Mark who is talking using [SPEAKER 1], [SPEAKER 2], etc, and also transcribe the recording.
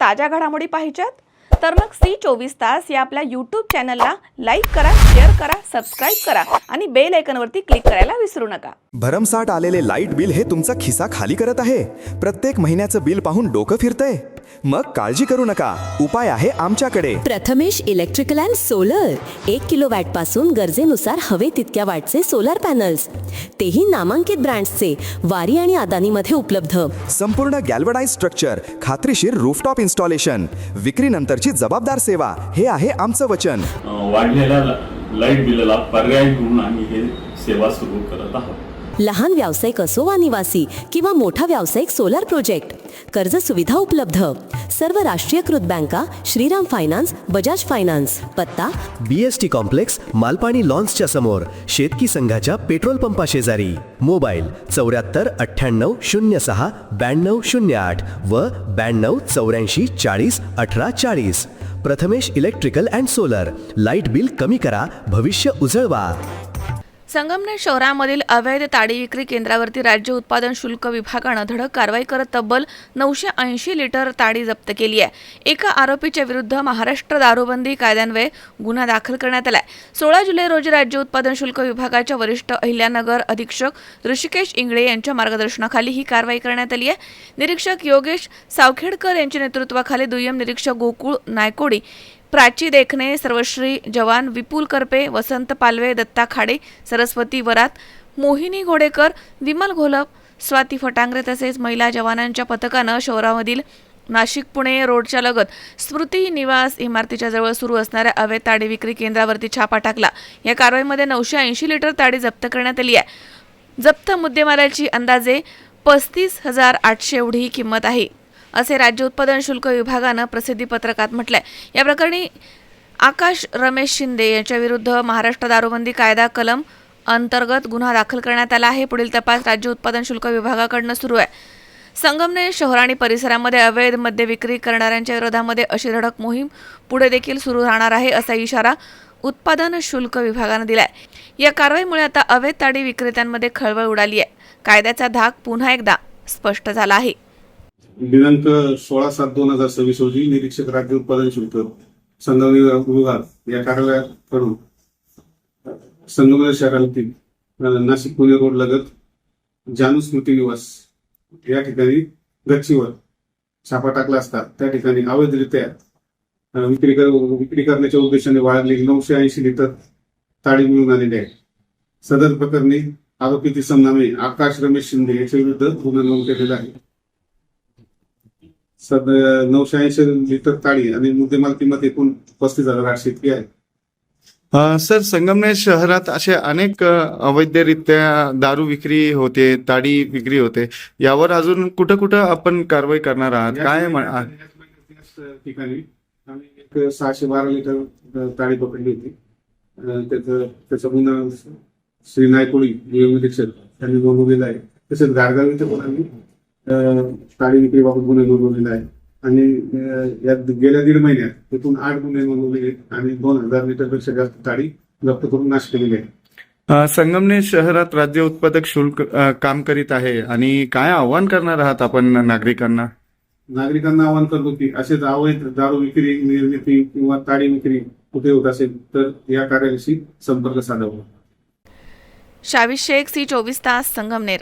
[SPEAKER 1] ताज्या घडामोडी पाहिजेत तर मग C24 तास या आपल्या YouTube चॅनलला लाईक करा, शेअर करा, सबस्क्राईब करा आणि बेल आयकॉनवरती क्लिक करायला विसरू नका.
[SPEAKER 2] भरमसाठ आलेले लाईट बिल हे तुमचा खिसा खाली करत आहे. प्रत्येक महिन्याचं बिल पाहून डोकं फिरतंय? मग काळजी करू नका, उपाय आहे आमच्याकडे.
[SPEAKER 3] Prathamesh electrical and solar 1 kilowatt पासून गरजेनुसार हवे तितक्या वॅटचे सोलर पॅनल्स, तेही नामांकित ब्रँड्सचे, वारी आणि अदानीमध्ये उपलब्ध.
[SPEAKER 2] संपूर्ण गॅल्वनाइज स्ट्रक्चर, खात्रीशीर रूफटॉप इन्स्टॉलेशन, विक्रीनंतरची जबाबदार सेवा, हे आहे आमचं वचन.
[SPEAKER 4] वाढलेल्या लाईट बिलाला पर्याय म्हणून आम्ही हे सेवा सुरू करत आहोत.
[SPEAKER 3] लहान व्यावसायिक असो वा निवासी किंवा मोठा व्यावसायिक सोलर प्रोजेक्ट, कर्ज सुविधा उपलब्ध. सर्व राष्ट्रीयकृत बँका, श्रीराम फायनान्स, बजाज फायनान्स. पत्ता
[SPEAKER 5] BST कॉम्प्लेक्स, मालपाणी लॉन्सच्या समोर, शेतकी संघाच्या पेट्रोल पंपा शेजारी. मोबाईल 74 98 06 92 08 व 92 84 40 18 40. Prathamesh electrical and solar. Light bill कमी करा, भविष्य उजळवा.
[SPEAKER 1] संगमनेर शहरामधील अवैध ताडी विक्री केंद्रावरती राज्य उत्पादन शुल्क विभागानं धडक कारवाई करत तब्बल 980 लिटर ताडी जप्त केली आहे. एका आरोपीच्या विरुद्ध महाराष्ट्र दारूबंदी कायद्यान्वये गुन्हा दाखल करण्यात आलाय. 16 जुलै रोजी राज्य उत्पादन शुल्क विभागाच्या वरिष्ठ अहिल्यानगर अधीक्षक ऋषिकेश इंगळे यांच्या मार्गदर्शनाखाली ही कारवाई करण्यात आली आहे. निरीक्षक योगेश सावखेडकर यांच्या नेतृत्वाखाली दुय्यम निरीक्षक गोकुळ नायकोडी, प्राची देखणे, सर्वश्री जवान, विपुल करपे, वसंत पालवे, दत्ता खाडे, सरस्वती वरात, मोहिनी घोडेकर, विमल घोलप, स्वाती फटांगरे तसेच महिला जवानांच्या पथकानं शहरामधील नाशिक पुणे रोडच्या लगत स्मृती निवास इमारतीच्या जवळ सुरू असणाऱ्या अवैध ताडी विक्री केंद्रावरती छापा टाकला. या कारवाईमध्ये 980 लिटर ताडी जप्त करण्यात आली आहे. जप्त मुद्देमालाची अंदाजे 35,800 एवढी ही किंमत आहे, असे राज्य उत्पादन शुल्क विभागानं प्रसिद्धी पत्रकात म्हटलंय. या प्रकरणी आकाश रमेश शिंदे यांच्या विरुद्ध महाराष्ट्र दारूबंदी कायदा कलम अंतर्गत गुन्हा दाखल करण्यात आला आहे. पुढील तपास राज्य उत्पादन शुल्क विभागाकडून सुरू आहे. संगमनेर शहर आणि परिसरामध्ये अवैध मद्य विक्री करणाऱ्यांच्या विरोधामध्ये अशी धडक मोहीम पुढे देखील सुरू राहणार आहे, असा इशारा उत्पादन शुल्क विभागानं दिलाय. या कारवाईमुळे आता अवैध ताडी विक्रेत्यांमध्ये खळबळ उडाली आहे. कायद्याचा धाक पुन्हा एकदा स्पष्ट झाला आहे.
[SPEAKER 6] दिनांक 16/7/2026 रोजी निरीक्षक राज्य उत्पादन शुल्क संगमनेर विभाग या कार्यालयाकडून संगमनेर शहरातील नाशिक पुणे रोड लगत जानू स्मृती निवास या ठिकाणी गच्चीवर छापा टाकला असता त्या ठिकाणी अवैधरित्या विक्री करण्याच्या उद्देशाने वाढलेली 980 लिटर ताडी मिळून आलेली आहे. सदर प्रकरणी आरोपी इसम नामे आकाश रमेश शिंदे याच्या विरुद्ध गुन्हा नोंद केलेला आहे. 980 लिटर ताडी आणि मुद्देमाल किंमत एकूण 35,800 इतकी आहे.
[SPEAKER 7] सर, संगमनेर शहरात असे अनेक अवैधरित्या दारू विक्री होते, ताडी विक्री होते, यावर अजून कुठं कुठं आपण कारवाई करणार आहात? काय
[SPEAKER 6] ठिकाणी आम्ही एक 612 लिटर ताडी पकडली होती. त्याचा गुन्हा श्री नायकोडी निरीक्षक यांनी नोंदवलेला आहे. तसेच गारगाव इथे पण आम्ही ताडी विक्रीबाबत गुन्हे नोंदवलेला आहे आणि या गेल्या 1.5 महिन्यात एकूण 8 गुन्हे नोंदवलेले आहेत आणि 2000 लिटरपेक्षा जास्त ताडी जप्त करून नाश केलेली आहे.
[SPEAKER 7] संगमनेर शहरात राज्य उत्पादक शुल्क काम करीत आहे आणि काय आव्हान करणार आहात आपण नागरिकांना?
[SPEAKER 6] नागरिकांना आवाहन करतो की असेच अवैध दारू विक्री, निर्मिती किंवा ताडी विक्री कुठे होत असेल तर या कार्यालयाशी संपर्क साधावा.
[SPEAKER 1] शावीज शेख, C24 तास, संगमनेर.